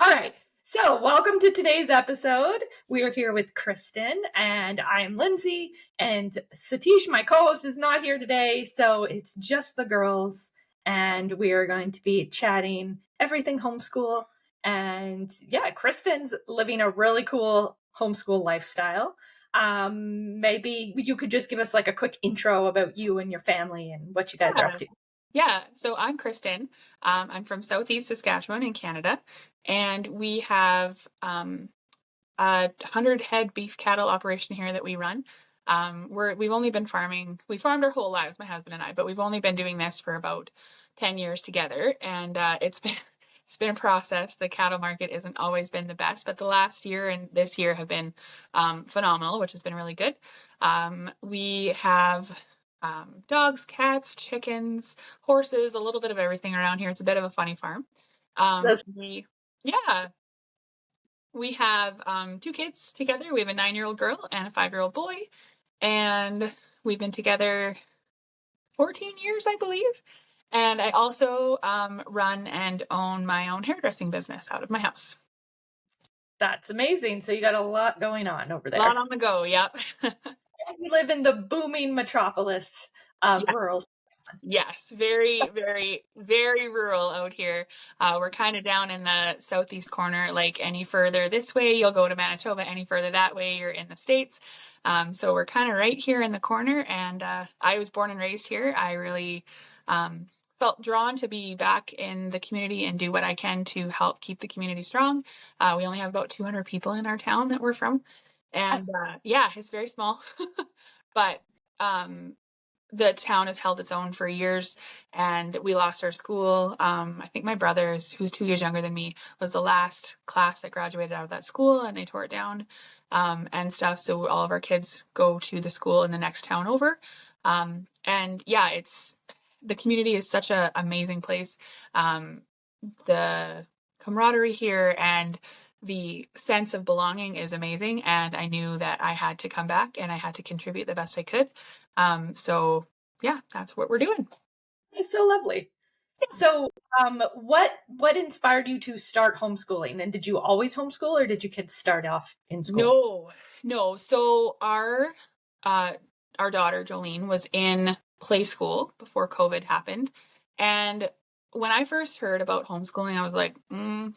All right. So, welcome to today's episode. We are here with Krystyn, and I'm Lindsey. And Satish, my co host, is not here today. So, it's just the girls. And we are going to be chatting everything homeschool. And yeah, Krystyn's living a really cool homeschool lifestyle. Maybe you could just give us like a quick intro about you and your family and what you guys are up Yeah. to. Yeah. So I'm Krystyn. I'm from Southeast Saskatchewan in Canada, and we have a 100 head beef cattle operation here that we run. We've only been farming. We farmed our whole lives, my husband and I, but we've only been doing this for about 10 years together, and it's been a process. The cattle market hasn't always been the best, but the last year and this year have been phenomenal, which has been really good. We have dogs, cats, chickens, horses, a little bit of everything around here. It's a bit of a funny farm. That's Yeah, we have two kids together. We have a 9-year-old girl and a 5-year-old boy, and we've been together 14 years, I believe. And I also run and own my own hairdressing business out of my house. that's amazing. So, you got a lot going on over A lot there. on the go. Yep. We live in the booming metropolis of Yes. rural. Yes, very, very, very rural out here. We're kind of down in the southeast corner. Like any further this way, you'll go to Manitoba. Any further that way, you're in the States. So we're kind of right here in the corner. And I was born and raised here. I really felt drawn to be back in the community and do what I can to help keep the community strong. We only have about 200 people in our town that we're from. And yeah, it's very small. But the town has held its own for years, and we lost our school. I think my brother's, who's 2 years younger than me, was the last class that graduated out of that school, and they tore it down and stuff. So all of our kids go to the school in the next town over. And yeah, the community is such an amazing place. The camaraderie here and the sense of belonging is amazing. And I knew that I had to come back and I had to contribute the best I could. So yeah, that's what we're doing. It's so lovely. So, what inspired you to start homeschooling? And did you always homeschool, or did your kids start off in school? No, no. So uh our daughter Jolene was in play school before COVID happened. And when I first heard about homeschooling, I was like,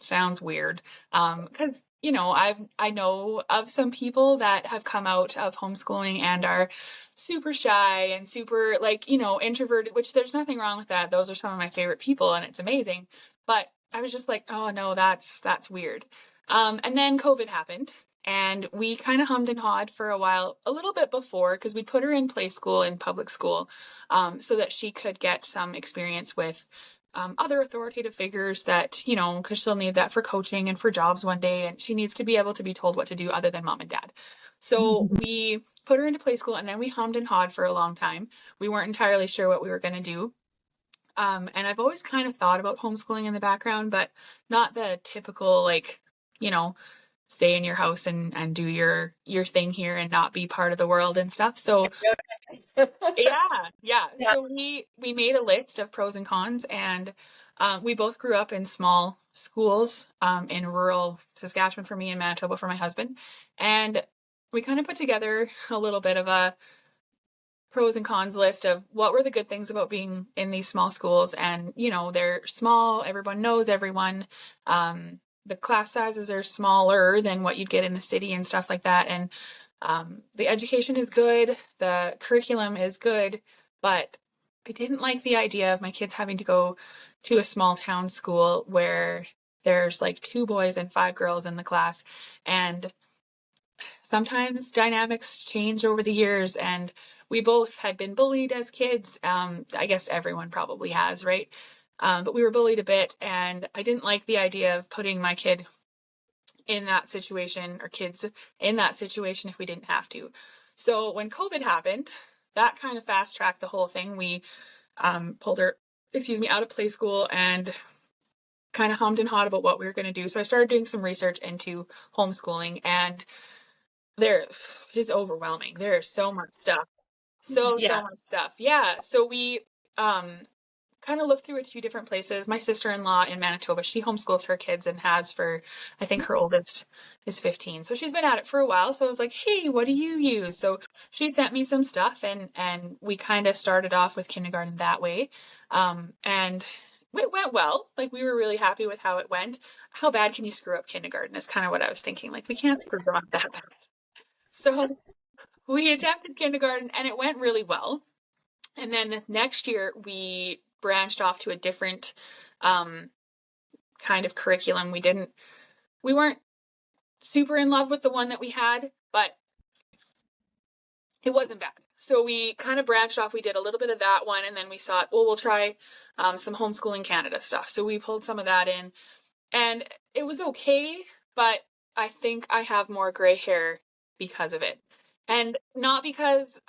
sounds weird. Because I know of some people that have come out of homeschooling and are super shy and super like, introverted, which there's nothing wrong with that. Those are some of my favorite people and it's amazing. But I was just like, oh no, that's weird. And then COVID happened, and we kind of hummed and hawed for a while, a little bit before, because we put her in play school in public school, so that she could get some experience with other authoritative figures that, because she'll need that for coaching and for jobs one day, and she needs to be able to be told what to do other than mom and dad. So we put her into play school, and then we hummed and hawed for a long time. We weren't entirely sure what we were going to do. And I've always kind of thought about homeschooling in the background, but not the typical, like, you know, stay in your house and do your thing here and not be part of the world and stuff. So yeah. Yeah. So we made a list of pros and cons, and we both grew up in small schools in rural Saskatchewan for me and Manitoba for my husband, and we kind of put together a little bit of a pros and cons list of what were the good things about being in these small schools. And they're small, everyone knows everyone. The class sizes are smaller than what you'd get in the city and stuff like that. And the education is good, the curriculum is good, but I didn't like the idea of my kids having to go to a small town school where there's like 2 boys and 5 girls in the class, and sometimes dynamics change over the years, and we both had been bullied as kids. I guess everyone probably has, right? But we were bullied a bit, and I didn't like the idea of putting my kid in that situation, or kids in that situation, if we didn't have to. So when COVID happened, that kind of fast tracked the whole thing. We pulled her, out of play school and kind of hummed and hawed about what we were going to do. So I started doing some research into homeschooling, and there is overwhelming. There's so much stuff. So Yeah. much stuff. Yeah. So we kind of looked through a few different places. My sister-in-law in Manitoba, she homeschools her kids and has for, I think her oldest is 15. So she's been at it for a while. So I was like, hey, what do you use? So she sent me some stuff, and we kind of started off with kindergarten that way. And it went well. Like, we were really happy with how it went. How bad can you screw up kindergarten is kind of what I was thinking. Like, we can't screw them up that bad. So we attempted kindergarten and it went really well. And then the next year we branched off to a different kind of curriculum. We weren't super in love with the one that we had, but it wasn't bad. So we kind of branched off. We did a little bit of that one, and then we thought, well, we'll try some Homeschooling Canada stuff. So we pulled some of that in, and it was okay, but I think I have more gray hair because of it. And not because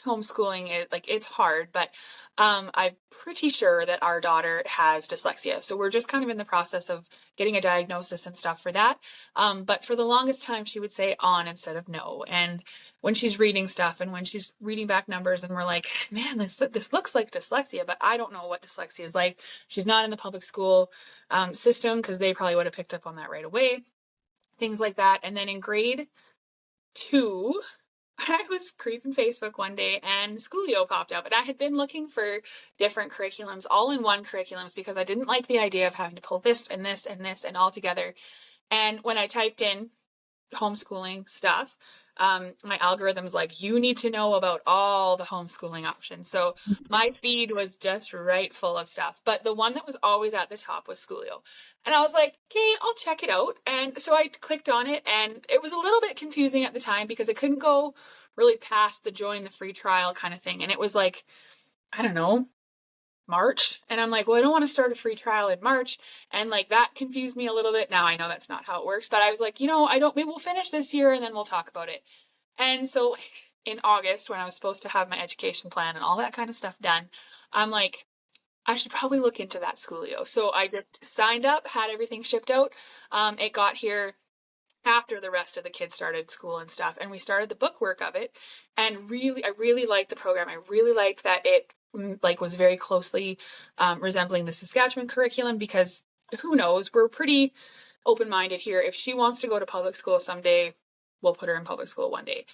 homeschooling is like, it's hard, but I'm pretty sure that our daughter has dyslexia. So we're just kind of in the process of getting a diagnosis and stuff for that. But for the longest time, she would say on instead of no. And when she's reading stuff and when she's reading back numbers, and we're like, man, this looks like dyslexia, but I don't know what dyslexia is like. She's not in the public school system, because they probably would have picked up on that right away. Things like that. And then in grade 2, I was creeping Facebook one day and Schoolio popped up, and I had been looking for different curriculums, all in one curriculums, because I didn't like the idea of having to pull this and this and this and all together. And when I typed in homeschooling stuff, my algorithm's like, you need to know about all the homeschooling options. So my feed was just right full of stuff, but the one that was always at the top was Schoolio. And I was like, okay, I'll check it out. And so I clicked on it, and it was a little bit confusing at the time because it couldn't go really past the join the free trial kind of thing. And it was like, I don't know, March. And I'm like, well, I don't want to start a free trial in March. And like, that confused me a little bit. Now I know that's not how it works, but I was like, maybe we'll finish this year and then we'll talk about it. And so like, in August, when I was supposed to have my education plan and all that kind of stuff done, I'm like, I should probably look into that Schoolio. So I just signed up, had everything shipped out. It got here after the rest of the kids started school and stuff, and we started the bookwork of it. And I really liked the program. I really liked that it was very closely resembling the Saskatchewan curriculum, because who knows, we're pretty open-minded here. If she wants to go to public school someday, we'll put her in public school one day.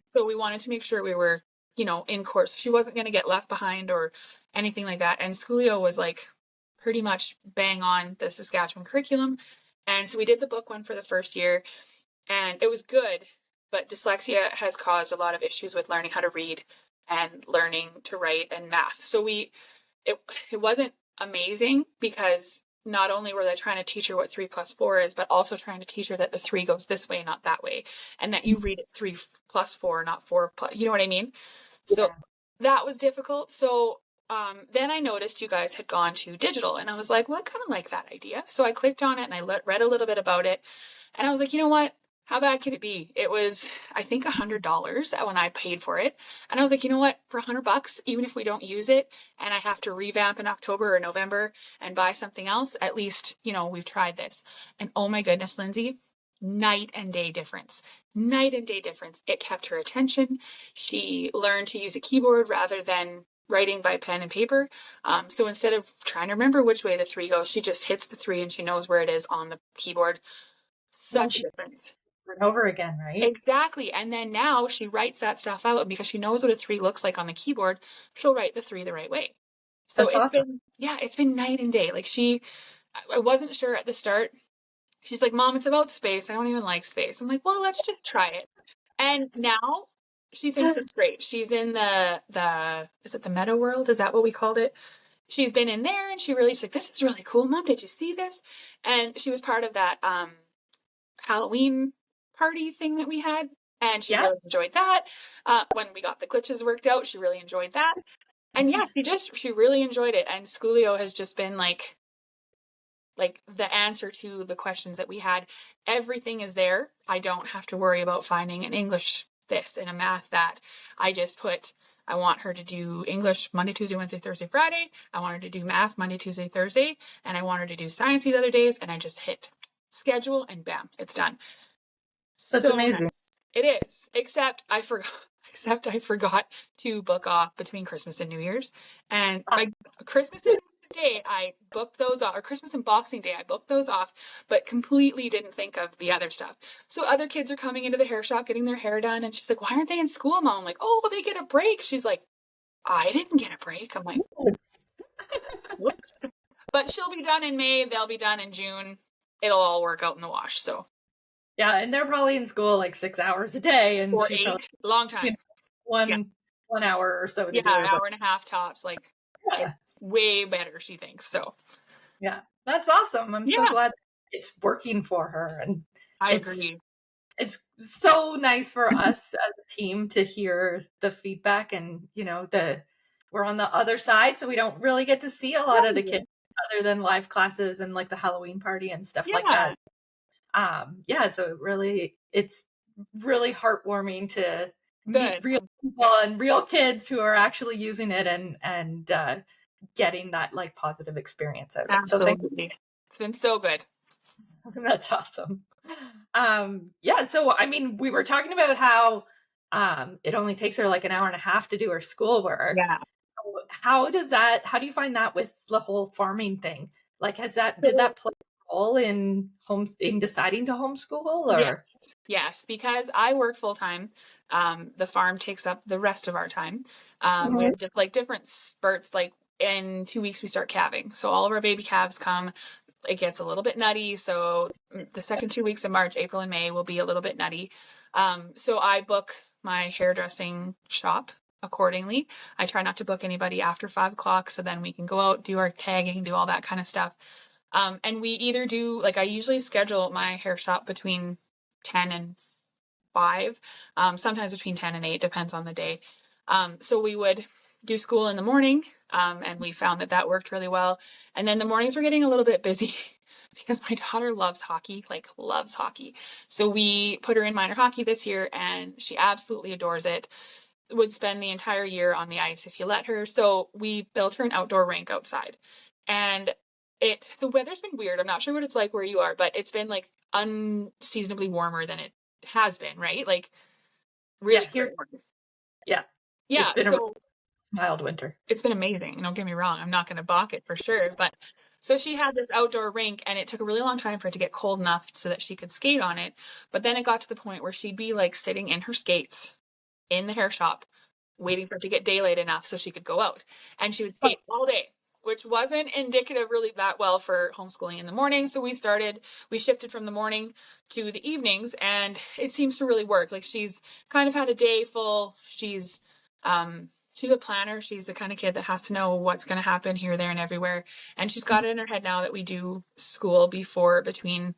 So we wanted to make sure we were, in course. She wasn't going to get left behind or anything like that. And Schoolio was like pretty much bang on the Saskatchewan curriculum. And so we did the book one for the first year, and it was good, but dyslexia has caused a lot of issues with learning how to read and learning to write and math. So it wasn't amazing, because not only were they trying to teach her what 3 + 4 is, but also trying to teach her that the 3 goes this way, not that way, and that you read it 3 + 4, not 4 +, you know what I mean? So that was difficult. So then I noticed you guys had gone to digital, and I was like, well, I kind of like that idea. So I clicked on it and I read a little bit about it, and I was like, you know what? How bad could it be? It was, I think, $100 when I paid for it. And I was like, you know what? For $100, even if we don't use it and I have to revamp in October or November and buy something else, at least, we've tried this. And oh my goodness, Lindsey, night and day difference. Night and day difference. It kept her attention. She learned to use a keyboard rather than writing by pen and paper. So instead of trying to remember which way the 3 goes, she just hits the 3 and she knows where it is on the keyboard. Such a difference. Over again, right? Exactly. And then now she writes that stuff out, because she knows what a 3 looks like on the keyboard. She'll write the 3 the right way. So That's awesome. It's been night and day. Like, I wasn't sure at the start. She's like, Mom, it's about space. I don't even like space. I'm like, well, let's just try it. And now she thinks it's great. She's in is it the Meta World? Is that what we called it? She's been in there, and she's like, this is really cool, Mom. Did you see this? And she was part of that Halloween party thing that we had, and she really enjoyed that. When we got the glitches worked out, she really enjoyed that. And she really enjoyed it. And Schoolio has just been like the answer to the questions that we had. Everything is there. I don't have to worry about finding an English this and a math that. I just I want her to do English Monday, Tuesday, Wednesday, Thursday, Friday. I want her to do math Monday, Tuesday, Thursday, and I want her to do science these other days. And I just hit schedule, and bam, it's done. That's amazing. Nice. It is, except I except I forgot to book off between Christmas and New Year's. And by Christmas and New Year's Day, I booked those off, or Christmas and Boxing Day, I booked those off, but completely didn't think of the other stuff. So other kids are coming into the hair shop, getting their hair done, and she's like, why aren't they in school, Mom? I'm like, oh, well, they get a break. She's like, I didn't get a break. I'm like, whoops. But she'll be done in May. They'll be done in June. It'll all work out in the wash. So Yeah, and they're probably in school like 6 hours a day, and or she 8, probably long time. one hour or so to do it. Hour and a half tops. Like, Yeah. it's way better, she thinks. So Yeah, that's awesome. I'm so glad it's working for her, and I agree. It's so nice for us as a team to hear the feedback, and we're on the other side, so we don't really get to see a lot of the kids other than live classes and like the Halloween party and stuff like that. So it's really heartwarming to meet real people and real kids who are actually using it and getting that like positive experience out of it. Absolutely. It's been so good. That's awesome. So I mean, we were talking about how it only takes her like an hour and a half to do her schoolwork. Yeah. How do you find that with the whole farming thing? Like, did that play a role in deciding to homeschool? Or yes, because I work full time. The farm takes up the rest of our time. We have just like different spurts. Like in 2 weeks we start calving, so all of our baby calves come. It gets a little bit nutty. So the second 2 weeks of March, April and May will be a little bit nutty. So I book my hairdressing shop accordingly. I try not to book anybody after 5 o'clock. So then we can go out, do our tagging, do all that kind of stuff. And we either do, like, I usually schedule my hair shop between 10 and 5, sometimes between 10 and 8, depends on the day. So we would do school in the morning, and we found that worked really well. And then the mornings were getting a little bit busy because my daughter loves hockey. So we put her in minor hockey this year, and she absolutely adores it. Would spend the entire year on the ice if you let her. So we built her an outdoor rink outside, and the weather's been weird. I'm not sure what it's like where you are, but it's been like unseasonably warmer than it has been, right? Like really here. Yeah. It's been a mild winter. It's been amazing. Don't get me wrong. I'm not going to balk it for sure. But so she had this outdoor rink, and it took a really long time for it to get cold enough so that she could skate on it. But then it got to the point where she'd be like sitting in her skates in the hair shop, waiting for it to get daylight enough so she could go out. And she would skate all day, which wasn't indicative really that well for homeschooling in the morning. So we shifted from the morning to the evenings, and it seems to really work. Like, she's kind of had a day full. She's a planner. She's the kind of kid that has to know what's going to happen here, there, and everywhere. And she's got it in her head now that we do school between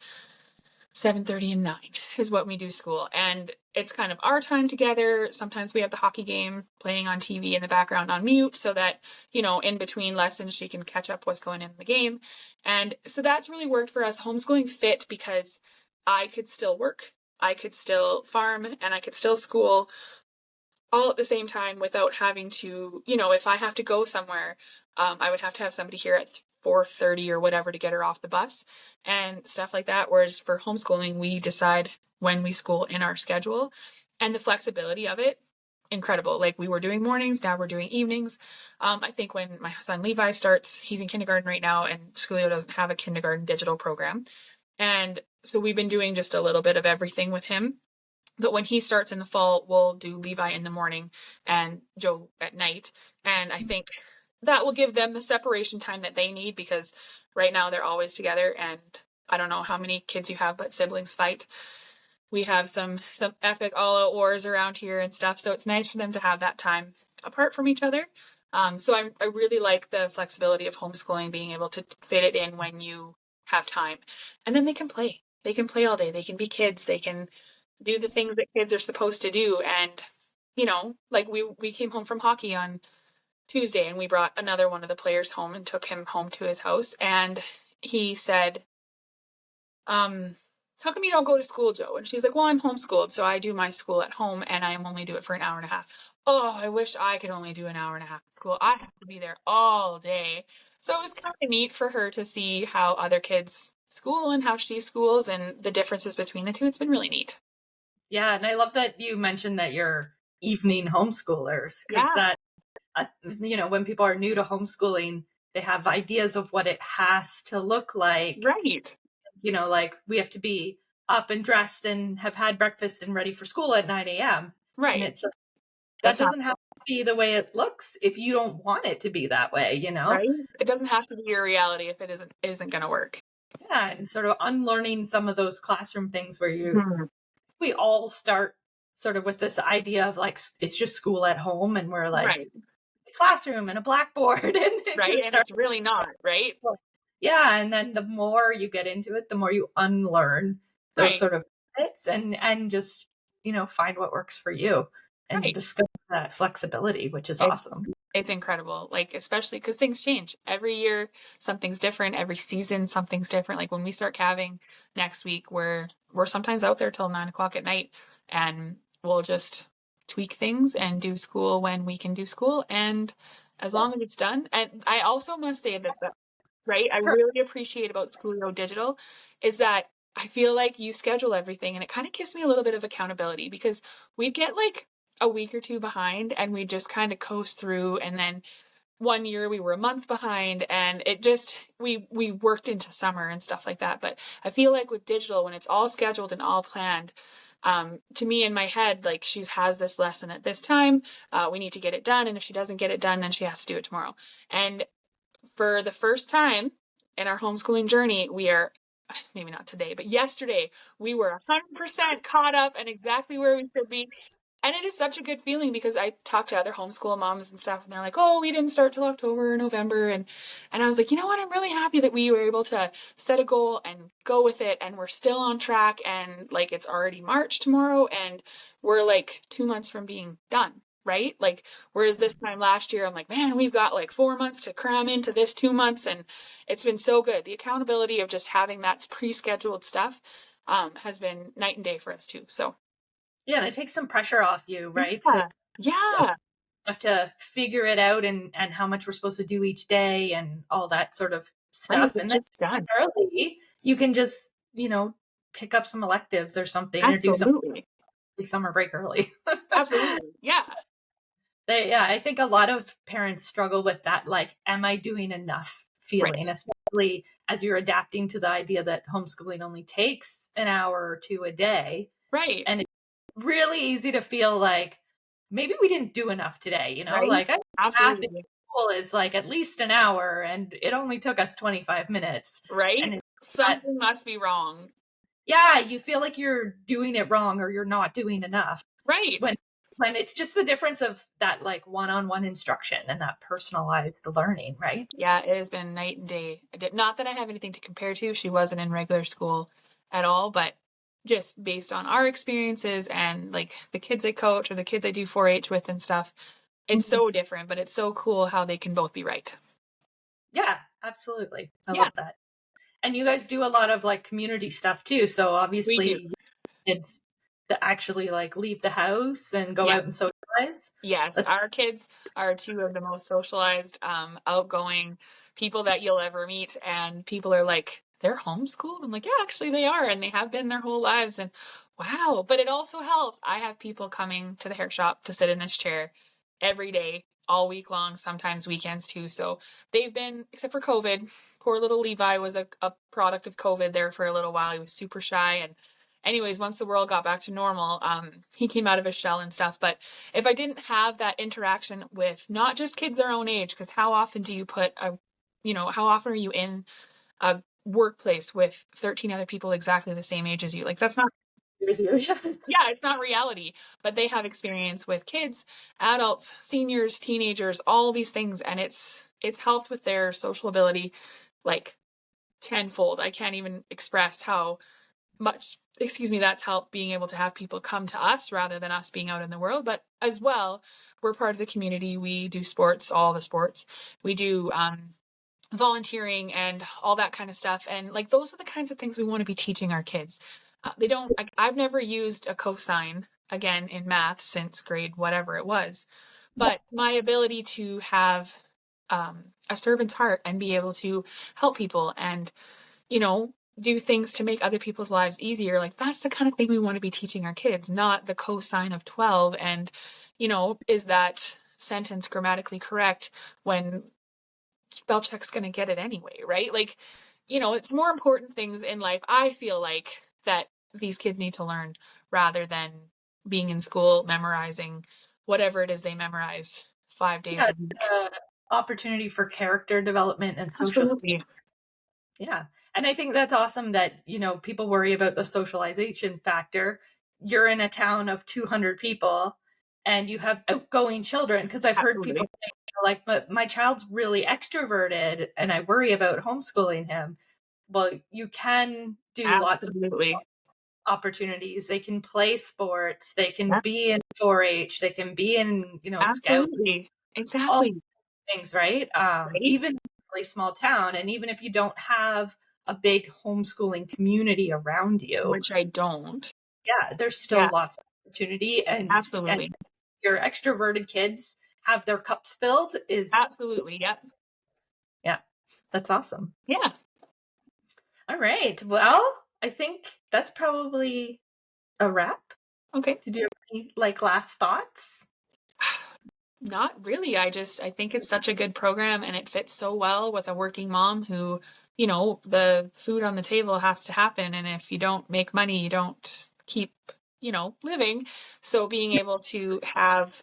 7:30 and 9 is what we do school. And it's kind of our time together. Sometimes we have the hockey game playing on TV in the background on mute so that, in between lessons, she can catch up what's going on in the game. And so that's really worked for us. Homeschooling fit because I could still work. I could still farm, and I could still school all at the same time without having to, if I have to go somewhere, I would have to have somebody here at 4:30 or whatever to get her off the bus and stuff like that. Whereas for homeschooling, we decide when we school in our schedule, and the flexibility of it, incredible. Like, we were doing mornings, now we're doing evenings. I think when my son Levi starts, he's in kindergarten right now, and Schoolio doesn't have a kindergarten digital program. And so we've been doing just a little bit of everything with him. But when he starts in the fall, we'll do Levi in the morning and Joe at night. And I think that will give them the separation time that they need, because right now they're always together. And I don't know how many kids you have, but siblings fight. We have some epic all-out wars around here and stuff. So it's nice for them to have that time apart from each other. So I really like the flexibility of homeschooling, being able to fit it in when you have time. And then they can play. They can play all day. They can be kids. They can do the things that kids are supposed to do. And, like we came home from hockey on Tuesday, and we brought another one of the players home and took him home to his house. And he said, how come you don't go to school, Joe? And she's like, well, I'm homeschooled, so I do my school at home, and I only do it for an hour and a half. Oh, I wish I could only do an hour and a half of school. I have to be there all day. So it was kind of neat for her to see how other kids school and how she schools and the differences between the two. It's been really neat. Yeah, and I love that you mentioned that your evening homeschoolers, because Yeah. that, when people are new to homeschooling, they have ideas of what it has to look like. Right. Like we have to be up and dressed and have had breakfast and ready for school at 9 a.m. And Right. it's like, that That's not doesn't have to be the way it looks if you don't want it to be that way. right. It doesn't have to be your reality if it isn't going to work. Yeah, and sort of unlearning some of those classroom things where Mhm. we all start sort of with this idea of like it's just school at home, and we're like Right. a classroom and a blackboard, and it Right. just And starts. it's really not, right? Yeah, and then the more you get into it, the more you unlearn those Right. sort of bits and just find what works for you and Right. discover that flexibility, which is It's awesome. it's incredible. Like, especially because things change. Every year something's different. Every season something's different. Like when we start calving next week, we're sometimes out there till 9 o'clock at night, and we'll just tweak things and do school when we can do school. And as long as it's done. And I also must say that right, I For really appreciate about Schoolio Digital is that I feel like you schedule everything, and it kind of gives me a little bit of accountability because we'd get like a week or two behind and we just kind of coast through, and then one year we were a month behind, and it just we worked into summer and stuff like that. But I feel like with digital, when it's all scheduled and all planned, to me in my head, like she has this lesson at this time, we need to get it done, and if she doesn't get it done, then she has to do it tomorrow. And for the first time in our homeschooling journey, we are, maybe not today, but yesterday, we were 100% caught up and exactly where we should be. And it is such a good feeling because I talk to other homeschool moms and stuff, and they're like, "Oh, we didn't start till October or November," and I was like, you know what? I'm really happy that we were able to set a goal and go with it, and we're still on track. And like, it's already March tomorrow, and we're like 2 months from being done, right? Like, whereas this time last year, I'm like, man, we've got like 4 months to cram into this 2 months, and it's been so good. The accountability of just having that pre-scheduled stuff has been night and day for us too. So Yeah, and it takes some pressure off you, right? To yeah, yeah. have to figure it out and how much we're supposed to do each day and all that sort of Right, stuff. And it's then just done. early, you can just, pick up some electives or something or do something Absolutely. like summer break early. Absolutely. Yeah. Yeah, I think a lot of parents struggle with that, like, am I doing enough feeling, Right. especially as you're adapting to the idea that homeschooling only takes an hour or two a day. Right. And it's really easy to feel like maybe we didn't do enough today, Right. like I math in Absolutely. school is like at least an hour and it only took us 25 minutes. Right? And it's not, Something must be wrong. yeah, you feel like you're doing it wrong or you're not doing enough Right. when it's just the difference of that like one-on-one instruction and that personalized learning, right? Yeah, it has been night and day. Not that I have anything to compare to. She wasn't in regular school at all, but just based on our experiences and like the kids I coach or the kids I do 4-H with and stuff, it's Mhm. so different, but it's so cool how they can both be right. Yeah, absolutely. I Yeah, love that. And you guys do a lot of like community stuff too. So we do. obviously kids that actually like leave the house and go out and Yes. socialize. Yes, That's our kids are two of the most socialized, outgoing people that you'll ever meet, and people are like, "They're homeschooled?" I'm like, "Yeah, actually they are, and they have been their whole lives." And wow, but it also helps. I have people coming to the hair shop to sit in this chair every day, all week long, sometimes weekends too. So they've been, except for COVID, poor little Levi was a product of COVID there for a little while. He was super shy, and anyways, once the world got back to normal, he came out of his shell and stuff. But if I didn't have that interaction with not just kids their own age, because how often do you how often are you in a workplace with 13 other people exactly the same age as you? Like, that's not, years ago. Yeah. yeah, it's not reality. But they have experience with kids, adults, seniors, teenagers, all these things, and it's helped with their social ability like tenfold. I can't even express how much, excuse me, that's helped being able to have people come to us rather than us being out in the world. But as well, we're part of the community. We do sports, all the sports. We do volunteering and all that kind of stuff. And like, those are the kinds of things we want to be teaching our kids. They don't, I've never used a cosine again in math since grade whatever it was. But my ability to have a servant's heart and be able to help people and do things to make other people's lives easier. Like, that's the kind of thing we want to be teaching our kids, not the cosine of 12 and, is that sentence grammatically correct when spell check's going to get it anyway, right? Like, it's more important things in life, I feel like, that these kids need to learn rather than being in school memorizing whatever it is they memorize 5 days a week. Opportunity for character development and social Absolutely. Yeah. And I think that's awesome that, people worry about the socialization factor. You're in a town of 200 people and you have outgoing children. Because I've heard people Absolutely. say, like, but my child's really extroverted and I worry about homeschooling him. Well, you can do lots of Absolutely. opportunities. They can play sports. They can Yeah, be in 4-H. They can be in, scout, absolutely. all Exactly. things, right? Right? Even in a really small town, and even if you don't have a big homeschooling community around you, Which I don't. yeah, there's still Yeah, lots of opportunity. And absolutely. your extroverted kids have their cups filled is, Absolutely. Yep. yeah, that's awesome. Yeah. All right. Well, I think that's probably a wrap. Okay. Did you have any last thoughts? Not really. I think it's such a good program and it fits so well with a working mom who, the food on the table has to happen. And if you don't make money, you don't keep, living. So being able to have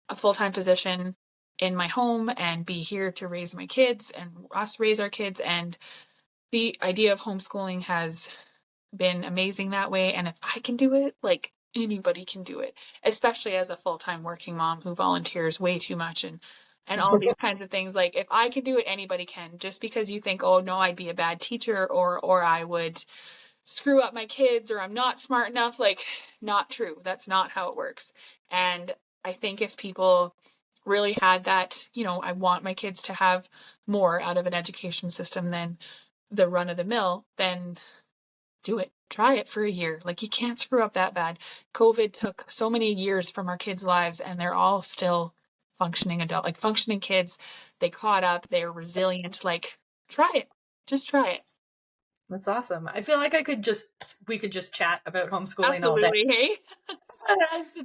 a full-time position in my home and be here to raise my kids and us raise our kids, and the idea of homeschooling has been amazing that way. And if I can do it, like, anybody can do it, especially as a full-time working mom who volunteers way too much and all these kinds of things. Like, if I can do it, anybody can. Just because you think, oh no, I'd be a bad teacher, or I would screw up my kids, or I'm not smart enough, like, not true. That's not how it works. And I think if people really had that, I want my kids to have more out of an education system than the run of the mill, then do it. Try it for a year. Like, you can't screw up that bad. COVID took so many years from our kids' lives and they're all still functioning functioning kids. They caught up, they're resilient. Like, try it. Just try it. That's awesome. I feel like we could just chat about homeschooling all day. Absolutely. Hey.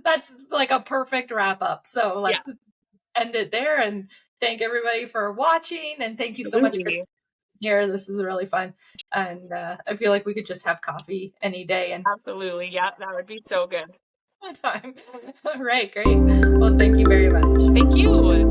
That's like a perfect wrap up. So Yeah, let's end it there and thank everybody for watching. And thank you so much for absolutely. here. This is really fun. And I feel like we could just have coffee any day and Absolutely. Yeah, that would be so good. time. All right, great. Well, thank you very much. Thank you.